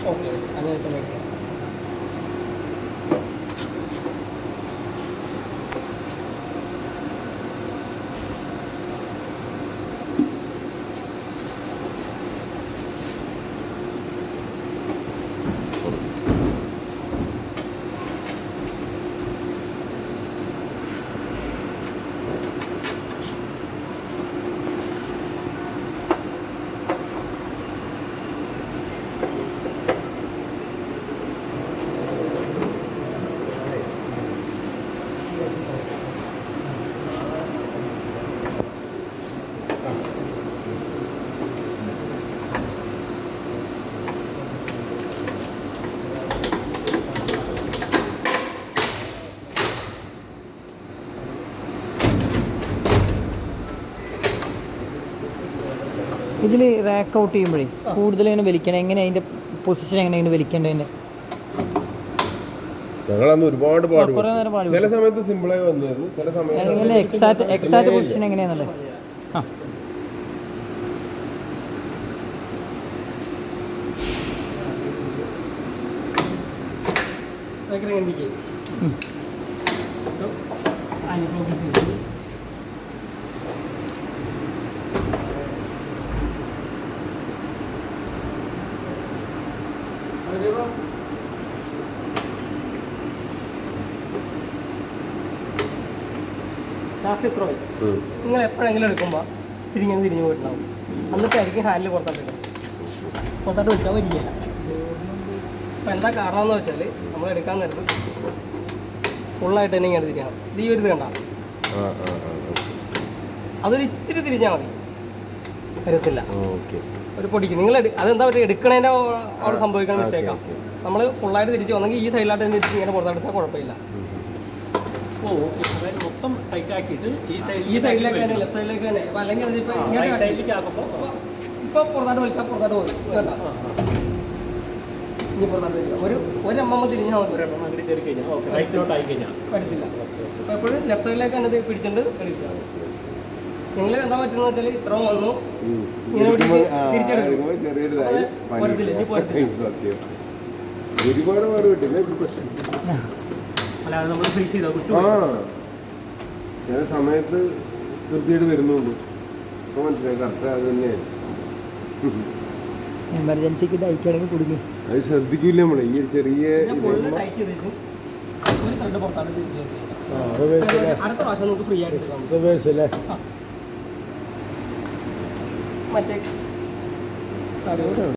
Okay, അങ്ങനെ തന്നെ. ഇതിൽ റാക്ക് ഔട്ട് ചെയ്യുമ്പോഴേ കൂടുതൽ ഇങ്ങനെ വലിക്കണം, എങ്ങനെ അതിൻ്റെ പൊസിഷൻ എങ്ങനെയാണ് വലിക്കേണ്ടതിൻ്റെ? ഞങ്ങളന്ന് ഒരുപാട് പാട് കുറേ നേരം പാടി ചില സമയത്ത് സിമ്പിളായി വന്നിരുന്നു, ചില സമയത്ത് എക്സാക്ട് പൊസിഷൻ എങ്ങനെയാണല്ലേ? ആ ലാസ്റ്റ് ഇത്ര മതി. നിങ്ങൾ എപ്പോഴെങ്കിലും എടുക്കുമ്പോൾ ഇച്ചിരി ഇങ്ങനെ തിരിഞ്ഞു പോയിട്ടുണ്ടാവും, എന്നിട്ടായിരിക്കും ഹാൻഡിൽ പുറത്തോട്ട് വെച്ചാൽ വരികയില്ല. അപ്പോൾ എന്താ കാരണം എന്ന് വെച്ചാൽ നമ്മൾ എടുക്കാൻ നേരത്ത് ഫുള്ളായിട്ട് തന്നെ ഇങ്ങനെ തിരിയണം. ഇത് ഈ ഒരു ഇത് കണ്ട അതൊരു ഇച്ചിരി തിരിഞ്ഞാൽ മതി, വരത്തില്ല. ഒരു പൊടിക്ക് നിങ്ങൾ അതെന്താ പറയുക, എടുക്കണതിൻ്റെ അവിടെ സംഭവിക്കുന്ന മിസ്റ്റേക്കാണ്. നമ്മൾ ഫുള്ളായിട്ട് തിരിച്ച് വന്നെങ്കിൽ ഈ സൈഡിലായിട്ട് തന്നെ തിരിച്ച് ഇങ്ങനെ പുറത്തെടുത്താൽ കുഴപ്പമില്ല. ഓ ഓക്കെ, അതായത് മൊത്തം ടൈറ്റ് ആക്കിയിട്ട് ഈ സൈഡിലേക്ക് തന്നെ ലെഫ്റ്റ് സൈഡിലേക്ക് തന്നെ. അപ്പോൾ അല്ലെങ്കിൽ അതിപ്പോൾ ഇങ്ങനെ സൈഡിലേക്ക് ആക്കുമ്പോൾ ഇപ്പോൾ പുറത്തോട്ട് വലിച്ചാൽ പുറത്തോട്ട് പോകും കേട്ടോ. ഇനി പുറത്തോട്ട് വരിക ഒരു അമ്മമ്മ തിരിഞ്ഞാൽ മതി. ഒരെണ്ണം അങ്ങോട്ട് കയറി കഴിഞ്ഞാൽ ഓക്കെ, റൈറ്റിലോട്ട് ആയി കഴിഞ്ഞാൽ പറ്റത്തില്ല. അപ്പോൾ എപ്പോഴും ലെഫ്റ്റ് സൈഡിലേക്ക് തന്നെ ഇത് പിടിച്ചിട്ട് എടുക്കുക. നിങ്ങൾ എന്താ പറ്റുന്നത് വെച്ചാൽ ഇത്ര വന്നു ഇങ്ങനെ തിരിച്ചെടുക്കും, പോരത്തില്ല. ഇനി പോരത്തില്ല. ഒരുപാട് പാട് കിട്ടില്ല. അല്ലാതെ നമ്മൾ ഫ്രീസ് ചെയ്താൽ കിട്ടും. ചില സമയത്ത് കൃത്യമായിട്ട് വരുന്നുണ്ട്. അപ്പോൾ മനസ്സിലായി കറക്റ്റ് അത് തന്നെയാണ്. എമർജൻസിക്ക് ദഹിക്കണമെങ്കിൽ കുടുങ്ങി അത് ശ്രദ്ധിക്കില്ല നമ്മളെ ഈ ചെറിയ ടൈറ്റ് ചെയ്തിട്ട് ഒരു ത്രെഡ് പുറത്താണ് തിരിച്ച് അടുത്ത പ്രാവശ്യം നമുക്ക് ഫ്രീ ആയിട്ട് എടുക്കാം. മറ്റേ